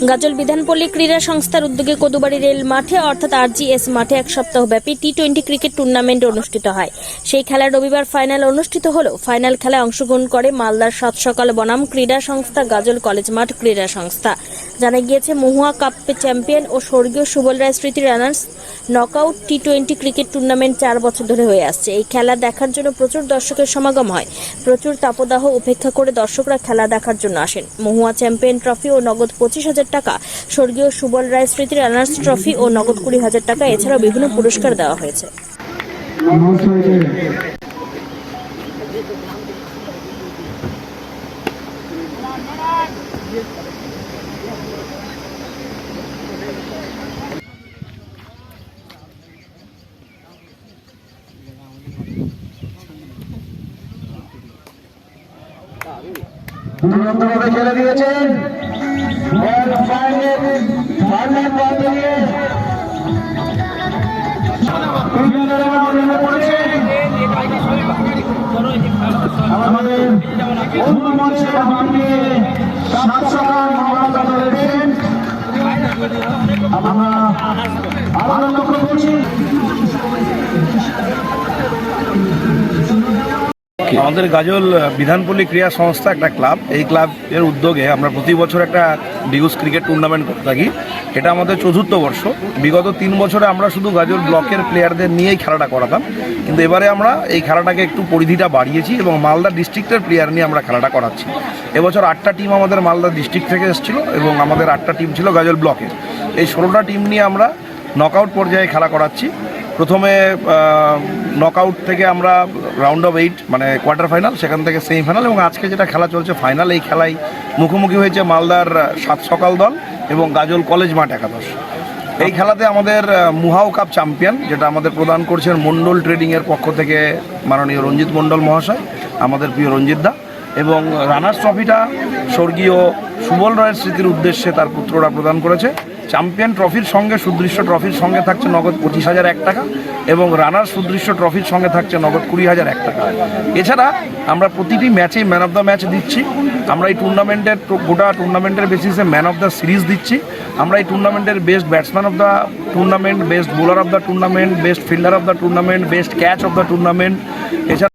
গাজল বিধানপল্লী ক্রীড়া সংস্থার উদ্যোগে কদুবাড়ি রেল মাঠে অর্থাৎ আরজিএস মাঠে এক সপ্তাহব্যাপী টি-20 ক্রিকেট টুর্নামেন্ট অনুষ্ঠিত হয়। সেই খেলার রবিবার ফাইনাল অনুষ্ঠিত হলো। ফাইনাল খেলায় অংশগ্রহণ করে মালদার সাত সকাল বনাম ক্রীড়া সংস্থা, গাজল কলেজ মাঠ ক্রীড়া সংস্থা। জানা গিয়েছে, মহুয়া কাপ চ্যাম্পিয়ন ও স্বর্গীয় সুবল রায় স্মৃতি রানার্স নকআউট টি-20 ক্রিকেট টুর্নামেন্ট 4 বছর ধরে হয়ে আসছে। এই খেলা দেখার জন্য প্রচুর দর্শকের সমাগম হয়। প্রচুর তাপদাহ উপেক্ষা করে দর্শকরা খেলা দেখার জন্য আসেন। মহুয়া চ্যাম্পিয়ন ট্রফি ও নগদ 25,000 টাকা, স্বর্গীয় সুবল রায় স্মৃতি রানার্স ট্রফি ও নগদ 20,000 টাকা, এছাড়াও বিভিন্ন পুরস্কার দেওয়া হয়েছে। দুরন্তভাবে খেলে দিয়েছেন আমাদের বন্ধু মঞ্চের সাত সকাল আমরা আরো লক্ষ্য করছি। আমাদের গাজল বিধানপল্লী ক্রীড়া সংস্থা একটা ক্লাব। এই ক্লাবের উদ্যোগে আমরা প্রতি বছর একটা ডিউস ক্রিকেট টুর্নামেন্ট করে থাকি। এটা আমাদের 4র্থ বর্ষ। বিগত 3 বছরে আমরা শুধু গাজল ব্লকের প্লেয়ারদের নিয়েই খেলাটা করাতাম, কিন্তু এবারে আমরা এই খেলাটাকে একটু পরিধিটা বাড়িয়েছি এবং মালদা ডিস্ট্রিক্টের প্লেয়ার নিয়ে আমরা খেলাটা করাচ্ছি। এবছর 8টা টিম আমাদের মালদা ডিস্ট্রিক্ট থেকে এসেছিল এবং আমাদের 8টা টিম ছিল গাজল ব্লকের। এই 16টা টিম নিয়ে আমরা নকআউট পর্যায়ে খেলা করাচ্ছি। প্রথমে নকআউট থেকে আমরা রাউন্ড অফ 8 মানে কোয়ার্টার ফাইনাল, সেখান থেকে সেমিফাইনাল এবং আজকে যেটা খেলা চলছে ফাইনাল। এই খেলায় মুখোমুখি হয়েছে মালদার সাত সকাল দল এবং গাজল কলেজ মাঠ একাদশ। এই খেলাতে আমাদের মুহাও কাপ চ্যাম্পিয়ন, যেটা আমাদের প্রদান করছেন মণ্ডল ট্রেডিংয়ের পক্ষ থেকে মাননীয় রঞ্জিত মণ্ডল মহাশয়, আমাদের প্রিয় রঞ্জিত দা, এবং রানার্স ট্রফিটা স্বর্গীয় সুবল রায়ের স্মৃতির উদ্দেশ্যে তার পুত্ররা প্রদান করেছে। চ্যাম্পিয়ন ট্রফির সঙ্গে সুদৃশ্য ট্রফির সঙ্গে থাকছে নগদ 25,001 টাকা এবং রানার সুদৃশ্য ট্রফির সঙ্গে থাকছে নগদ 20,001 টাকা। এছাড়া আমরা প্রতিটি ম্যাচেই ম্যান অফ দ্য ম্যাচ দিচ্ছি। আমরা এই টুর্নামেন্টের গোটা টুর্নামেন্টের বেসিসে ম্যান অফ দ্য সিরিজ দিচ্ছি। আমরা এই টুর্নামেন্টের best batsman of the tournament, best bowler of the tournament, best fielder of the tournament, best catch of the tournament, এছাড়া